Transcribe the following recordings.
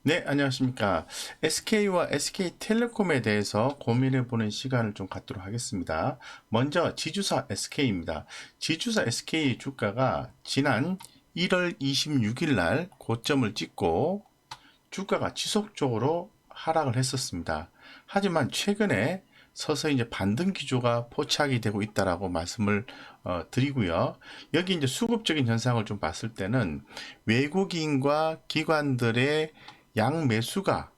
네, 안녕하십니까. SK와 SK텔레콤에 대해서 고민해보는 시간을 좀 갖도록 하겠습니다. 먼저 지주사 SK입니다. 지주사 SK 주가가 지난 1월 26일 날 고점을 찍고 주가가 지속적으로 하락을 했었습니다. 하지만 최근에 서서히 이제 반등 기조가 포착이 되고 있다라고 말씀을 드리고요. 여기 이제 수급적인 현상을 좀 봤을 때는 외국인과 기관들의 양매수가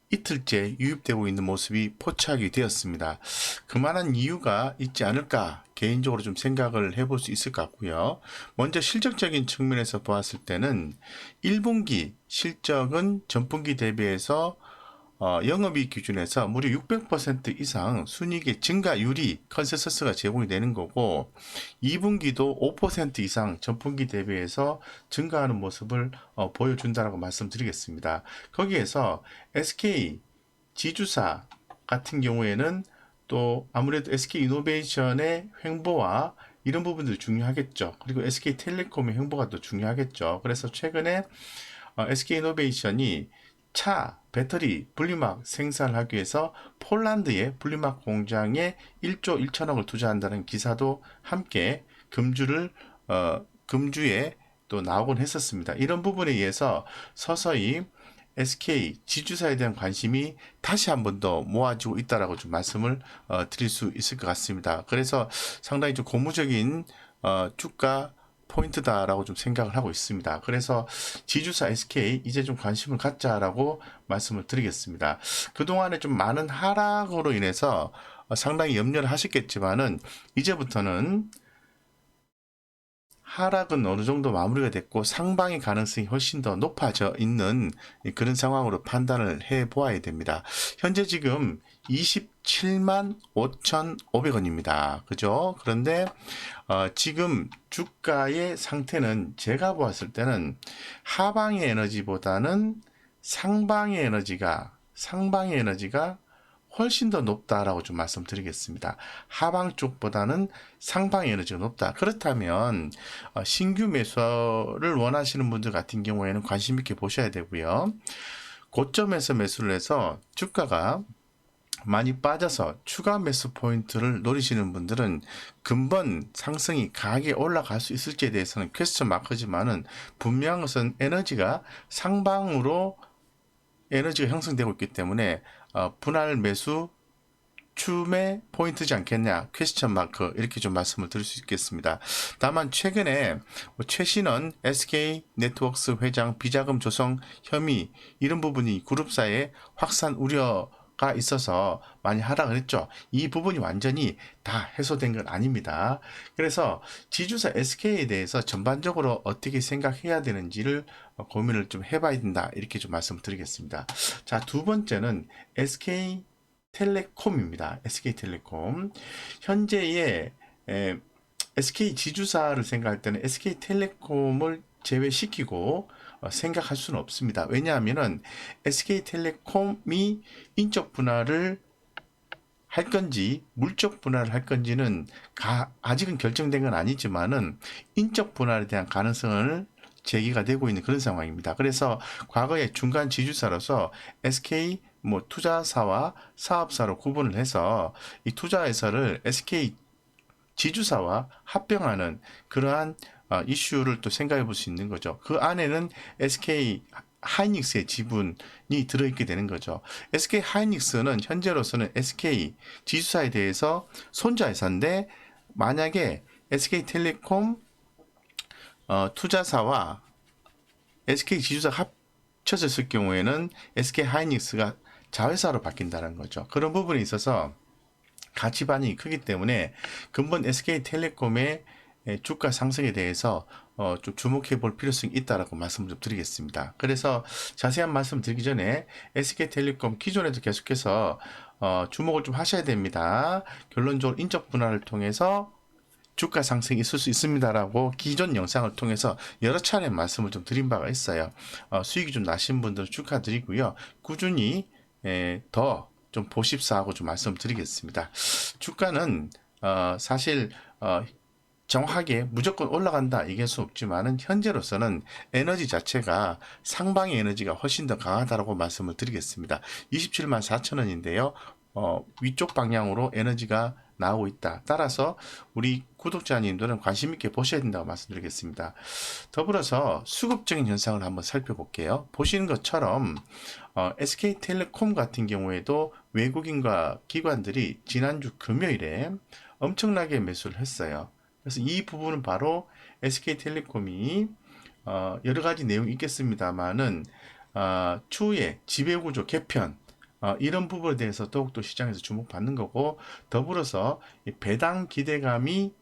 이틀째 유입되고 있는 모습이 포착이 되었습니다. 그만한 이유가 있지 않을까 개인적으로 좀 생각을 해볼 수 있을 것 같고요. 먼저 실적적인 측면에서 보았을 때는 1분기 실적은 전분기 대비해서 영업이익 기준에서 무려 600% 이상 순이익의 증가율이 컨센서스가 제공이 되는 거고 2분기도 5% 이상 전분기 대비해서 증가하는 모습을 보여준다라고 말씀드리겠습니다. 거기에서 SK 지주사 같은 경우에는 또 아무래도 SK이노베이션의 횡보와 이런 부분들이 중요하겠죠. 그리고 SK텔레콤의 횡보가 또 중요하겠죠. 그래서 최근에 SK이노베이션이 차, 배터리, 분리막 생산을 하기 위해서 폴란드의 분리막 공장에 1조 1천억을 투자한다는 기사도 함께 금주에 또 나오곤 했었습니다. 이런 부분에 의해서 서서히 SK 지주사에 대한 관심이 다시 한 번 더 모아지고 있다라고 좀 말씀을 드릴 수 있을 것 같습니다. 그래서 상당히 좀 고무적인 주가 포인트다라고 좀 생각을 하고 있습니다. 그래서 지주사 SK 이제 좀 관심을 갖자라고 말씀을 드리겠습니다. 그동안에 좀 많은 하락으로 인해서 상당히 염려를 하셨겠지만은 이제부터는 하락은 어느 정도 마무리가 됐고 상방의 가능성이 훨씬 더 높아져 있는 그런 상황으로 판단을 해 보아야 됩니다. 현재 지금 27만 5,500원입니다. 그죠? 그런데 지금 주가의 상태는 제가 보았을 때는 하방의 에너지보다는 상방의 에너지가 훨씬 더 높다라고 좀 말씀드리겠습니다. 하방 쪽보다는 상방의 에너지가 높다. 그렇다면 신규 매수를 원하시는 분들 같은 경우에는 관심 있게 보셔야 되고요. 고점에서 매수를 해서 주가가 많이 빠져서 추가 매수 포인트를 노리시는 분들은 근본 상승이 강하게 올라갈 수 있을지에 대해서는 퀘스천 마크지만은 분명한 것은 에너지가 형성되고 있기 때문에 분할 매수 춤의 포인트지 않겠냐 퀘스천 마크 이렇게 좀 말씀을 드릴 수 있겠습니다. 다만 최근에 최신원 SK 네트워크스 회장 비자금 조성 혐의 이런 부분이 그룹사의 확산 우려가 있어서 많이 하락을 했죠. 이 부분이 완전히 다 해소된 건 아닙니다. 그래서 지주사 SK에 대해서 전반적으로 어떻게 생각해야 되는지를 고민을 좀 해봐야 된다 이렇게 좀 말씀드리겠습니다. 자, 두 번째는 SK텔레콤입니다. SK텔레콤. 현재의 SK 지주사를 생각할 때는 SK텔레콤을 제외시키고 생각할 수는 없습니다. 왜냐하면은 SK텔레콤이 인적 분할을 할 건지 물적 분할을 할 건지는 아직은 결정된 건 아니지만은 인적 분할에 대한 가능성을 제기가 되고 있는 그런 상황입니다. 그래서 과거에 중간 지주사로서 SK 투자사와 사업사로 구분을 해서 이 투자회사를 SK 지주사와 합병하는 그러한 이슈를 또 생각해 볼 수 있는 거죠. 그 안에는 SK 하이닉스의 지분이 들어있게 되는 거죠. SK 하이닉스는 현재로서는 SK 지주사에 대해서 손자회사인데 만약에 SK텔레콤 투자사와 SK 지주사가 합쳐졌을 경우에는 SK 하이닉스가 자회사로 바뀐다는 거죠. 그런 부분에 있어서 가치 반영이 크기 때문에 근본 SK텔레콤의 주가 상승에 대해서 좀 주목해 볼 필요성이 있다라고 말씀을 좀 드리겠습니다. 그래서 자세한 말씀 드리기 전에 SK텔레콤 기존에도 계속해서 주목을 좀 하셔야 됩니다. 결론적으로 인적 분할을 통해서 주가 상승이 있을 수 있습니다라고 기존 영상을 통해서 여러 차례 말씀을 좀 드린 바가 있어요. 수익이 좀 나신 분들은 축하드리고요. 꾸준히 더 좀 보십사하고 좀 말씀드리겠습니다. 주가는 사실 정확하게 무조건 올라간다 얘기할 수 없지만은 현재로서는 에너지 자체가 상방의 에너지가 훨씬 더 강하다라고 말씀을 드리겠습니다. 27만 4천 원인데요. 위쪽 방향으로 에너지가 나오고 있다. 따라서 우리 구독자님들은 관심 있게 보셔야 된다고 말씀드리겠습니다. 더불어서 수급적인 현상을 한번 살펴볼게요. 보시는 것처럼 SK텔레콤 같은 경우에도 외국인과 기관들이 지난주 금요일에 엄청나게 매수를 했어요. 그래서 이 부분은 바로 SK텔레콤이 여러 가지 내용이 있겠습니다만은 추후에 지배구조 개편 이런 부분에 대해서 더욱더 시장에서 주목받는 거고, 더불어서 배당 기대감이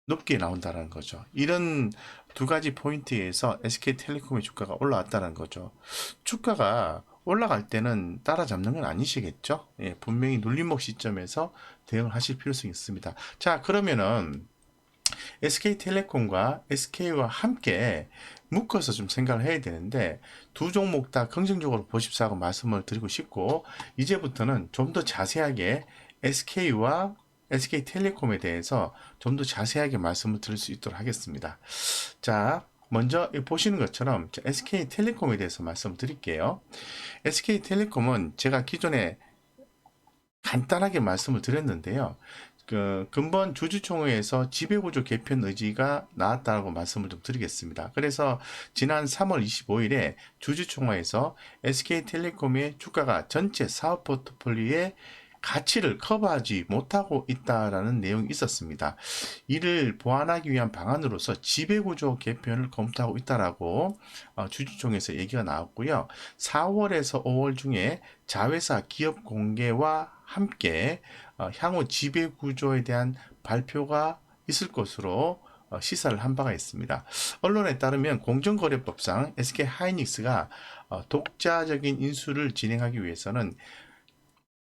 높게 나온다는 거죠. 이런 두 가지 포인트에서 SK텔레콤의 주가가 올라왔다는 거죠. 주가가 올라갈 때는 따라잡는 건 아니시겠죠? 예, 분명히 눌림목 시점에서 대응을 하실 필요성이 있습니다. 자, 그러면은 SK텔레콤과 SK와 함께 묶어서 좀 생각을 해야 되는데, 두 종목 다 긍정적으로 보십사고 말씀을 드리고 싶고, 이제부터는 좀 더 자세하게 SK와 SK텔레콤에 대해서 좀 더 자세하게 말씀을 드릴 수 있도록 하겠습니다. 자, 먼저 보시는 것처럼 SK텔레콤에 대해서 말씀을 드릴게요. SK텔레콤은 제가 기존에 간단하게 말씀을 드렸는데요. 근본 주주총회에서 지배구조 개편 의지가 나왔다고 말씀을 좀 드리겠습니다. 그래서 지난 3월 25일에 주주총회에서 SK텔레콤의 주가가 전체 사업 포트폴리오의 가치를 커버하지 못하고 있다라는 내용이 있었습니다. 이를 보완하기 위한 방안으로서 지배구조 개편을 검토하고 있다라고 주주총회에서 얘기가 나왔고요. 4월에서 5월 중에 자회사 기업 공개와 함께 향후 지배구조에 대한 발표가 있을 것으로 시사를 한 바가 있습니다. 언론에 따르면 공정거래법상 SK하이닉스가 독자적인 인수를 진행하기 위해서는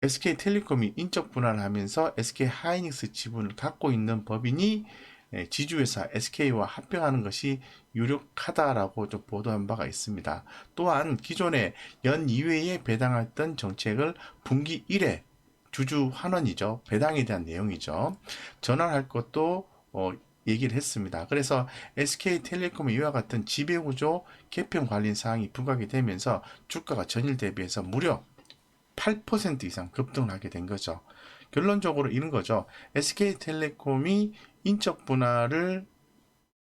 SK텔레콤이 인적 분할을 하면서 SK하이닉스 지분을 갖고 있는 법인이 지주회사 SK와 합병하는 것이 유력하다라고 좀 보도한 바가 있습니다. 또한 기존에 연 2회에 배당했던 정책을 분기 1회 주주 환원이죠. 배당에 대한 내용이죠. 전환할 것도 얘기를 했습니다. 그래서 SK텔레콤의 이와 같은 지배구조 개편 관련 사항이 부각이 되면서 주가가 전일 대비해서 무려 8% 이상 급등을 하게 된 거죠. 결론적으로 이런 거죠. SK텔레콤이 인적 분할을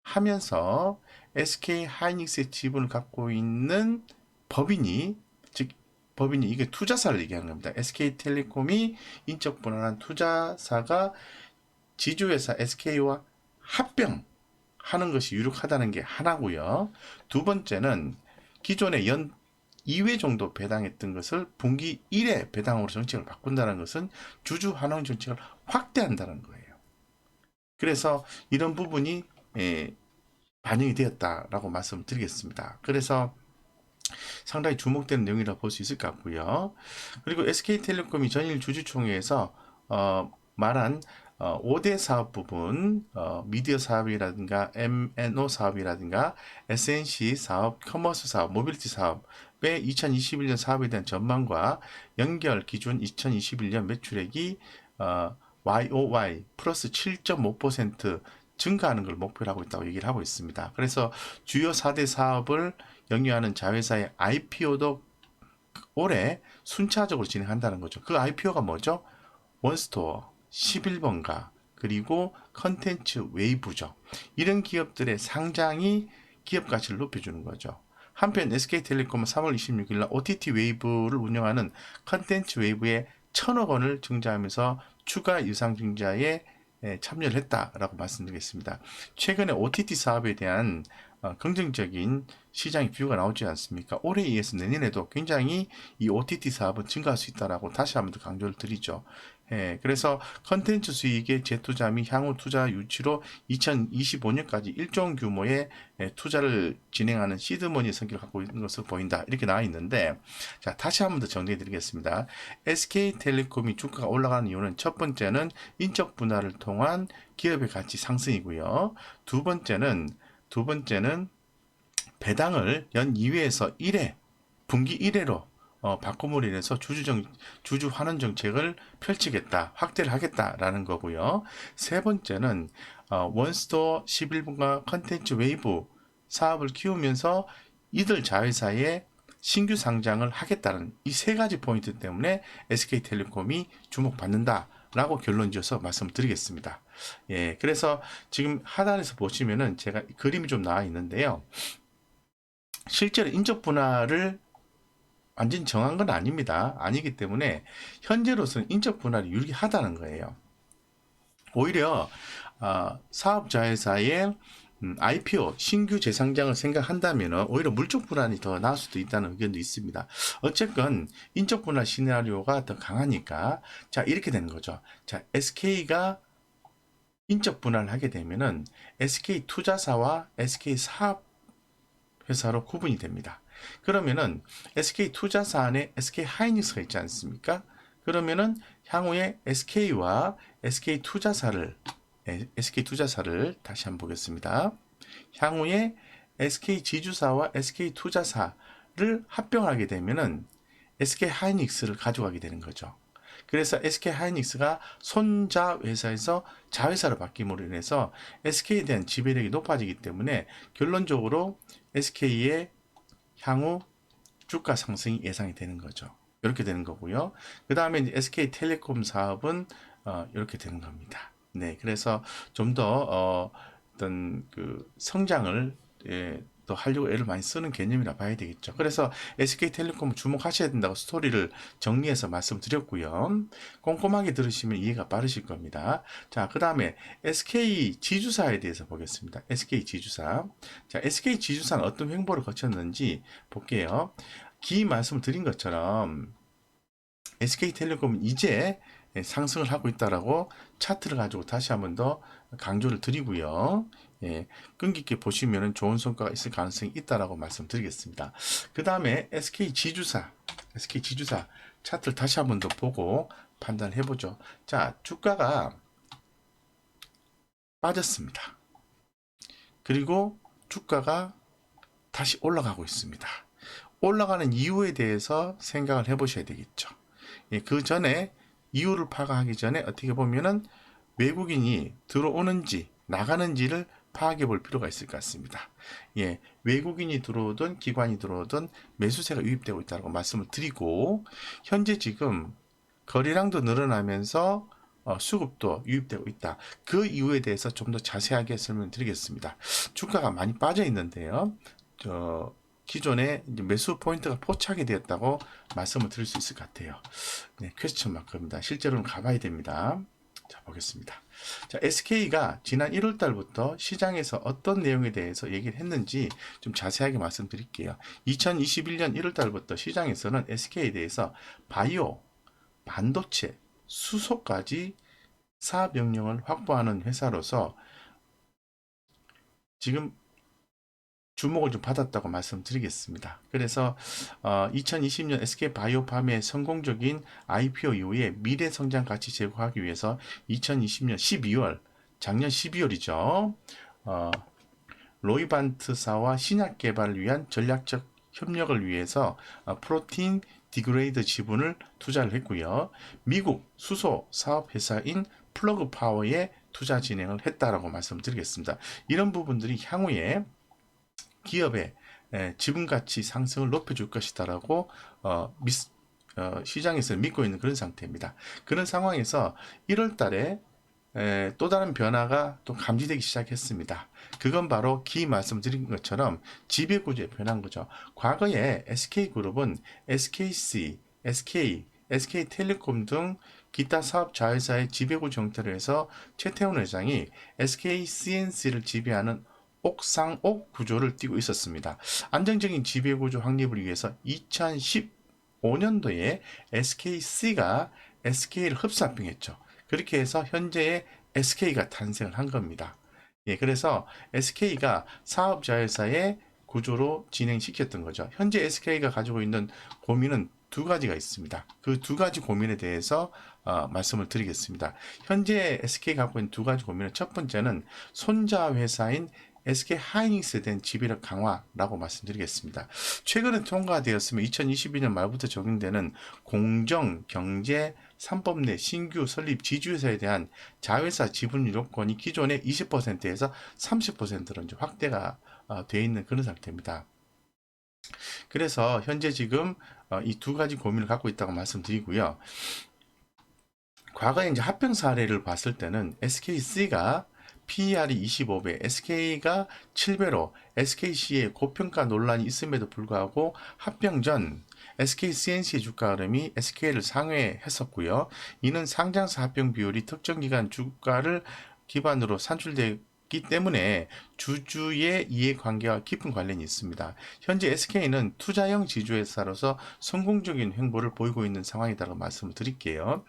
하면서 SK하이닉스의 지분을 갖고 있는 법인이, 즉 법인이 이게 투자사를 얘기하는 겁니다. SK텔레콤이 인적 분할한 투자사가 지주회사 SK와 합병하는 것이 유력하다는 게 하나고요. 두 번째는 기존의 연 2회 정도 배당했던 것을 분기 1회 배당으로 정책을 바꾼다는 것은 주주 환원 정책을 확대한다는 거예요. 그래서 이런 부분이 반영이 되었다라고 말씀드리겠습니다. 그래서 상당히 주목되는 내용이라고 볼 수 있을 것 같고요. 그리고 SK텔레콤이 전일 주주총회에서 말한 5대 사업 부분, 미디어 사업이라든가 MNO 사업이라든가 SNC 사업, 커머스 사업, 모빌리티 사업의 2021년 사업에 대한 전망과 연결 기준 2021년 매출액이 YOY 플러스 7.5% 증가하는 걸 목표로 하고 있다고 얘기를 하고 있습니다. 그래서 주요 4대 사업을 영위하는 자회사의 IPO도 올해 순차적으로 진행한다는 거죠. 그 IPO가 뭐죠? 원스토어, 11번가, 그리고 컨텐츠 웨이브죠. 이런 기업들의 상장이 기업 가치를 높여주는 거죠. 한편 SK텔레콤은 3월 26일 날 OTT 웨이브를 운영하는 컨텐츠 웨이브에 1,000억 원을 증자하면서 추가 유상 증자에 참여를 했다라고 말씀드리겠습니다. 최근에 OTT 사업에 대한 긍정적인 시장의 뷰가 나오지 않습니까? 올해에 이어서 내년에도 굉장히 이 OTT 사업은 증가할 수 있다라고 다시 한번 더 강조를 드리죠. 그래서 컨텐츠 수익의 재투자 및 향후 투자 유치로 2025년까지 1조 규모의 투자를 진행하는 시드머니 성격을 갖고 있는 것으로 보인다. 이렇게 나와 있는데, 자, 다시 한번 더 정리해 드리겠습니다. SK텔레콤이 주가가 올라가는 이유는 첫 번째는 인적 분할을 통한 기업의 가치 상승이고요. 두 번째는 배당을 연 2회에서 1회, 분기 1회로 바꿈으로 인해서 주주 환원 정책을 펼치겠다, 확대를 하겠다라는 거고요. 세 번째는 원스토어 11분과 컨텐츠 웨이브 사업을 키우면서 이들 자회사에 신규 상장을 하겠다는 이 세 가지 포인트 때문에 SK텔레콤이 주목받는다라고 결론 지어서 말씀드리겠습니다. 예, 그래서 지금 하단에서 보시면은 제가 그림이 좀 나와 있는데요. 실제로 인적 분할을 완전히 정한 건 아닙니다. 아니기 때문에 현재로서는 인적 분할이 유리하다는 거예요. 오히려 사업자회사의 IPO 신규 재상장을 생각한다면 오히려 물적 분할이 더 나을 수도 있다는 의견도 있습니다. 어쨌건 인적 분할 시나리오가 더 강하니까 자 이렇게 되는 거죠. 자 SK가 인적 분할을 하게 되면은 SK 투자사와 SK 사업 회사로 구분이 됩니다. 그러면은 SK 투자사 안에 SK 하이닉스가 있지 않습니까? 그러면은 향후에 SK와 SK 투자사를 다시 한번 보겠습니다. 향후에 SK 지주사와 SK 투자사를 합병하게 되면은 SK 하이닉스를 가져가게 되는 거죠. 그래서 SK 하이닉스가 손자 회사에서 자회사로 바뀜으로 인해서 SK에 대한 지배력이 높아지기 때문에 결론적으로 SK의 향후 주가 상승이 예상이 되는 거죠. 이렇게 되는 거고요. 그 다음에 SK텔레콤 사업은 이렇게 되는 겁니다. 네, 그래서 좀 더 어떤 그 성장을 또 하려고 애를 많이 쓰는 개념이라 봐야 되겠죠. 그래서 SK텔레콤을 주목하셔야 된다고 스토리를 정리해서 말씀드렸고요. 꼼꼼하게 들으시면 이해가 빠르실 겁니다. 자, 그 다음에 SK 지주사에 대해서 보겠습니다. SK 지주사. 자, SK 지주사는 어떤 횡보를 거쳤는지 볼게요. 기 말씀을 드린 것처럼 SK텔레콤은 이제 상승을 하고 있다라고 차트를 가지고 다시 한번 더 강조를 드리고요. 예, 끈기 있게 보시면 좋은 성과가 있을 가능성이 있다라고 말씀드리겠습니다. 그 다음에 SK 지주사 차트를 다시 한번 더 보고 판단해 보죠. 자, 주가가 빠졌습니다. 그리고 주가가 다시 올라가고 있습니다. 올라가는 이유에 대해서 생각을 해 보셔야 되겠죠. 예, 그 전에 이유를 파악하기 전에 어떻게 보면은 외국인이 들어오는지 나가는지를 파악해 볼 필요가 있을 것 같습니다. 예, 외국인이 들어오든 기관이 들어오든 매수세가 유입되고 있다고 말씀을 드리고 현재 지금 거래량도 늘어나면서 수급도 유입되고 있다. 그 이유에 대해서 좀 더 자세하게 설명드리겠습니다. 주가가 많이 빠져 있는데요. 기존에 매수 포인트가 포착이 되었다고 말씀을 드릴 수 있을 것 같아요. 네, 퀘스천 마크입니다. 실제로는 가봐야 됩니다. 자, 보겠습니다. 자, SK가 지난 1월 달부터 시장에서 어떤 내용에 대해서 얘기를 했는지 좀 자세하게 말씀드릴게요. 2021년 1월 달부터 시장에서는 SK에 대해서 바이오, 반도체, 수소까지 사업 역량을 확보하는 회사로서 지금 주목을 좀 받았다고 말씀드리겠습니다. 그래서 2020년 SK바이오팜의 성공적인 IPO 이후에 미래 성장 가치 제고하기 위해서 2020년 12월, 작년 12월이죠. 로이반트사와 신약 개발을 위한 전략적 협력을 위해서 프로틴 디그레이드 지분을 투자를 했고요. 미국 수소 사업 회사인 플러그 파워에 투자 진행을 했다라고 말씀드리겠습니다. 이런 부분들이 향후에 기업의 지분 가치 상승을 높여줄 것이다라고 시장에서 믿고 있는 그런 상태입니다. 그런 상황에서 1월 달에 또 다른 변화가 또 감지되기 시작했습니다. 그건 바로 기 말씀드린 것처럼 지배구조의 변화인 거죠. 과거에 SK그룹은 SKC, SK, SK텔레콤 등 기타 사업 자회사의 지배구조 형태로 해서 최태원 회장이 SKCNC를 지배하는 옥상옥 구조를 띠고 있었습니다. 안정적인 지배구조 확립을 위해서 2015년도에 SKC가 SK를 흡사합병했죠. 그렇게 해서 현재의 SK가 탄생을 한 겁니다. 예, 그래서 SK가 사업자회사의 구조로 진행시켰던 거죠. 현재 SK가 가지고 있는 고민은 두 가지가 있습니다. 그 두 가지 고민에 대해서 말씀을 드리겠습니다. 현재 SK가 갖고 있는 두 가지 고민은 첫 번째는 손자 회사인 SK 하이닉스에 대한 지배력 강화라고 말씀드리겠습니다. 최근에 통과되었으면 2022년 말부터 적용되는 공정경제 3법 내 신규 설립 지주회사에 대한 자회사 지분 요건이 기존의 20%에서 30%로 이제 확대가 되어 있는 그런 상태입니다. 그래서 현재 지금 이 두 가지 고민을 갖고 있다고 말씀드리고요. 과거에 이제 합병 사례를 봤을 때는 SKC가 PER이 25배, SK가 7배로 SKC의 고평가 논란이 있음에도 불구하고 합병 전 SK CNC의 주가 흐름이 SK를 상회했었고요. 이는 상장사 합병 비율이 특정 기간 주가를 기반으로 산출되기 때문에 주주의 이해관계와 깊은 관련이 있습니다. 현재 SK는 투자형 지주회사로서 성공적인 행보를 보이고 있는 상황이라고 말씀을 드릴게요.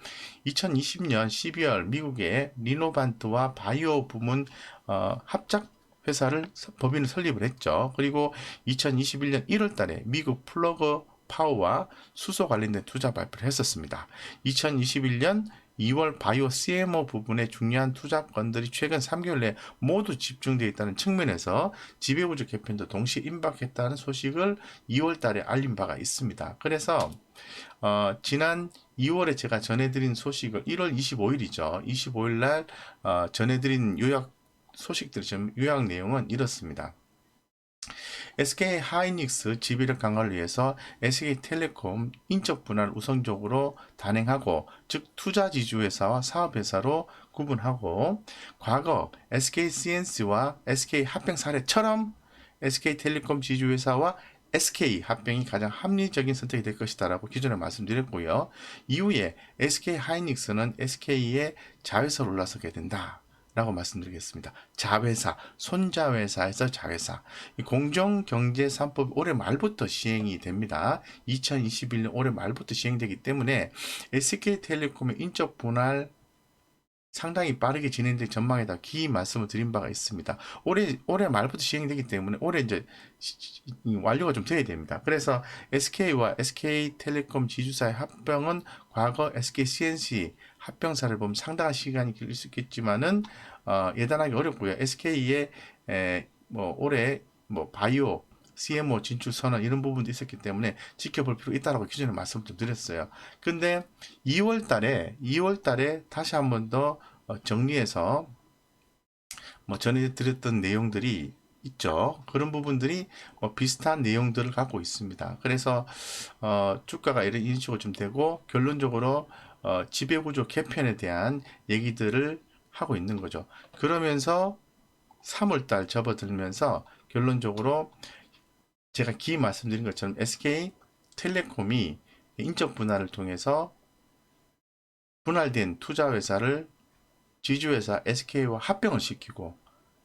2020년 12월 미국의 리노반트와 바이오 부문 합작 회사를 법인을 설립을 했죠. 그리고 2021년 1월 달에 미국 플러그 파워와 수소 관련된 투자 발표를 했었습니다. 2021년 2월 바이오 CMO 부분의 중요한 투자건들이 최근 3개월 내에 모두 집중되어 있다는 측면에서 지배구조 개편도 동시에 임박했다는 소식을 2월 달에 알린 바가 있습니다. 그래서 지난 2월에 제가 전해드린 소식을 1월 25일이죠. 25일 날 전해드린 요약 소식들, 요약 내용은 이렇습니다. SK 하이닉스 지배력 강화를 위해서 SK텔레콤 인적 분할을 우선적으로 단행하고, 즉 투자 지주회사와 사업회사로 구분하고, 과거 SK CNC와 SK 합병 사례처럼 SK텔레콤 지주회사와 SK 합병이 가장 합리적인 선택이 될 것이다 라고 기존에 말씀드렸고요. 이후에 SK 하이닉스는 SK의 자회사로 올라서게 된다 라고 말씀드리겠습니다. 자회사, 손자회사에서 자회사. 공정경제 3법 올해 말부터 시행이 됩니다. 2021년 올해 말부터 시행되기 때문에 SK텔레콤의 인적 분할 상당히 빠르게 진행될 전망에다 기 말씀을 드린 바가 있습니다. 올해 말부터 시행되기 때문에 올해 이제 완료가 좀 돼야 됩니다. 그래서 SK와 SK텔레콤 지주사의 합병은 과거 SK CNC 합병사를 보면 상당한 시간이 걸릴 수 있겠지만은 예단하기 어렵고요. SK의 뭐 올해 뭐 바이오 CMO 진출 선언 이런 부분도 있었기 때문에 지켜볼 필요가 있다라고 기존에 말씀을 좀 드렸어요. 근데 2월 달에 다시 한 번 더 정리해서 뭐 전해드렸던 내용들이 있죠. 그런 부분들이 뭐 비슷한 내용들을 갖고 있습니다. 그래서 주가가 이런 식으로 좀 되고, 결론적으로 지배구조 개편에 대한 얘기들을 하고 있는 거죠. 그러면서 3월달 접어들면서 결론적으로 제가 기 말씀드린 것처럼 SK텔레콤이 인적 분할을 통해서 분할된 투자회사를 지주회사 SK와 합병을 시키고,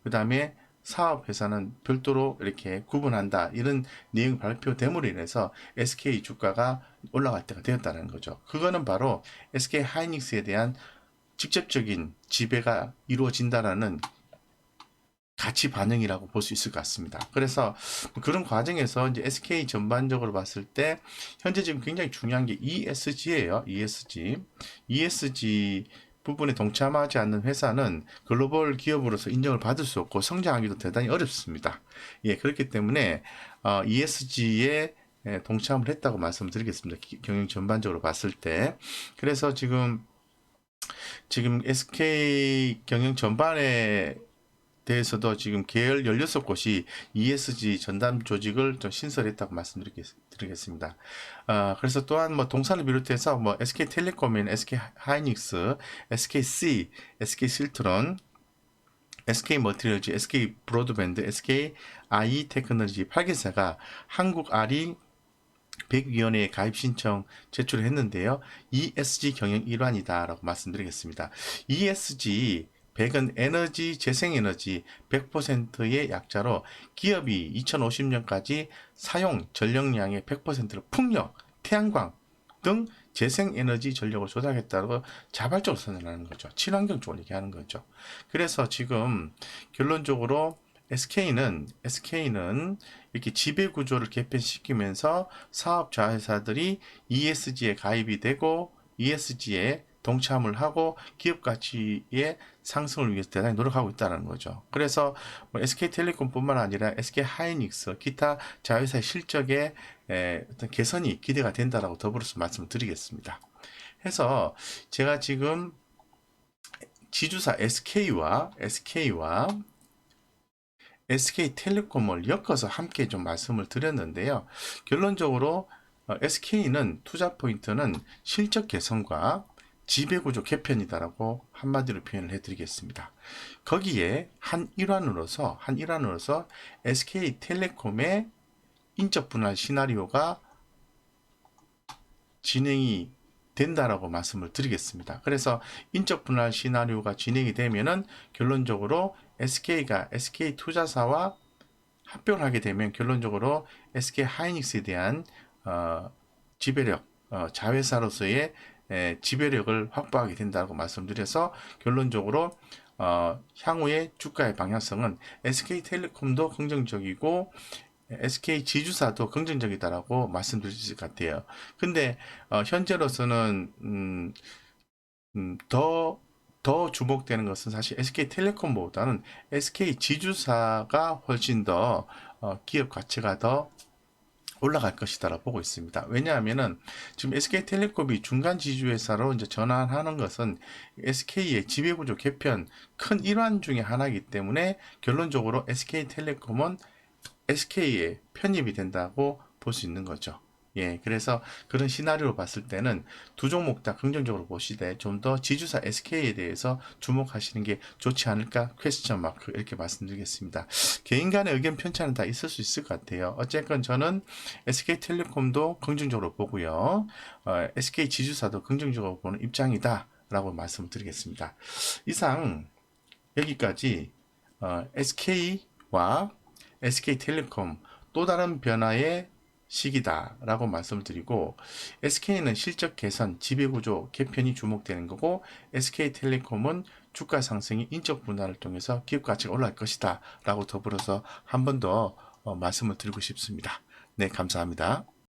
그 다음에 사업회사는 별도로 이렇게 구분한다, 이런 내용 발표됨으로 인해서 SK 주가가 올라갈 때가 되었다는 거죠. 그거는 바로 SK 하이닉스에 대한 직접적인 지배가 이루어진다라는 가치 반영이라고 볼 수 있을 것 같습니다. 그래서 그런 과정에서 이제 SK 전반적으로 봤을 때 현재 지금 굉장히 중요한 게 ESG예요. ESG 부분에 동참하지 않는 회사는 글로벌 기업으로서 인정을 받을 수 없고 성장하기도 대단히 어렵습니다. 예, 그렇기 때문에 ESG에 동참을 했다고 말씀드리겠습니다. 경영 전반적으로 봤을 때. 그래서 지금 SK 경영 전반에 대해서도 지금 계열 16곳이 ESG 전담 조직을 좀 신설했다고 말씀드리겠습니다. 그래서 또한 뭐 동사를 비롯해서 뭐 SK텔레콤인 SK 하이닉스, SKC, SK 실트론, SK 머티리얼즈, SK 브로드밴드, SK I 테크놀로지 8개사가 한국 RE 100위원회에 가입 신청 제출을 했는데요. ESG 경영 일환이다라고 말씀드리겠습니다. ESG 100은 에너지, 재생에너지 100%의 약자로 기업이 2050년까지 사용 전력량의 100%를 풍력, 태양광 등 재생에너지 전력을 조달하겠다고 자발적으로 선언하는 거죠. 친환경 쪽을 얘기하는 거죠. 그래서 지금 결론적으로 SK는 이렇게 지배 구조를 개편시키면서 사업 자회사들이 ESG에 가입이 되고 ESG에 동참을 하고 기업 가치의 상승을 위해서 대단히 노력하고 있다는 거죠. 그래서 뭐 SK텔레콤뿐만 아니라 SK하이닉스, 기타 자회사의 실적에 어떤 개선이 기대가 된다라고 더불어서 말씀을 드리겠습니다. 해서 제가 지금 지주사 SK와 SK텔레콤을 엮어서 함께 좀 말씀을 드렸는데요. 결론적으로 SK는 투자 포인트는 실적 개선과 지배구조 개편이다라고 한마디로 표현을 해드리겠습니다. 거기에 한 일환으로서 SK텔레콤의 인적 분할 시나리오가 진행이 된다라고 말씀을 드리겠습니다. 그래서 인적 분할 시나리오가 진행이 되면은 결론적으로 SK가 SK투자사와 합병을 하게 되면 결론적으로 SK하이닉스에 대한 지배력, 자회사로서의 지배력을 확보하게 된다고 말씀드려서 결론적으로 향후의 주가의 방향성은 SK텔레콤도 긍정적이고 SK 지주사도 긍정적이다라고 말씀드릴 수 있을 것 같아요. 근데 현재로서는 더 주목되는 것은 사실 SK텔레콤보다는 SK 지주사가 훨씬 더 기업 가치가 더 올라갈 것이다라고 보고 있습니다. 왜냐하면은 지금 SK텔레콤이 중간 지주회사로 이제 전환하는 것은 SK의 지배구조 개편 큰 일환 중에 하나이기 때문에 결론적으로 SK텔레콤은 SK에 편입이 된다고 볼 수 있는 거죠. 예, 그래서 그런 시나리오로 봤을 때는 두 종목 다 긍정적으로 보시되 좀 더 지주사 SK에 대해서 주목하시는 게 좋지 않을까? 퀘스천 마크 이렇게 말씀드리겠습니다. 개인 간의 의견 편차는 다 있을 수 있을 것 같아요. 어쨌건 저는 SK텔레콤도 긍정적으로 보고요. SK 지주사도 긍정적으로 보는 입장이다 라고 말씀을 드리겠습니다. 이상 여기까지 SK와 SK텔레콤 또 다른 변화의 시기다 라고 말씀을 드리고 SK는 실적 개선, 지배구조 개편이 주목되는 거고 SK텔레콤은 주가 상승이 인적 분할을 통해서 기업 가치가 올라갈 것이다 라고 더불어서 한 번 더 말씀을 드리고 싶습니다. 네, 감사합니다.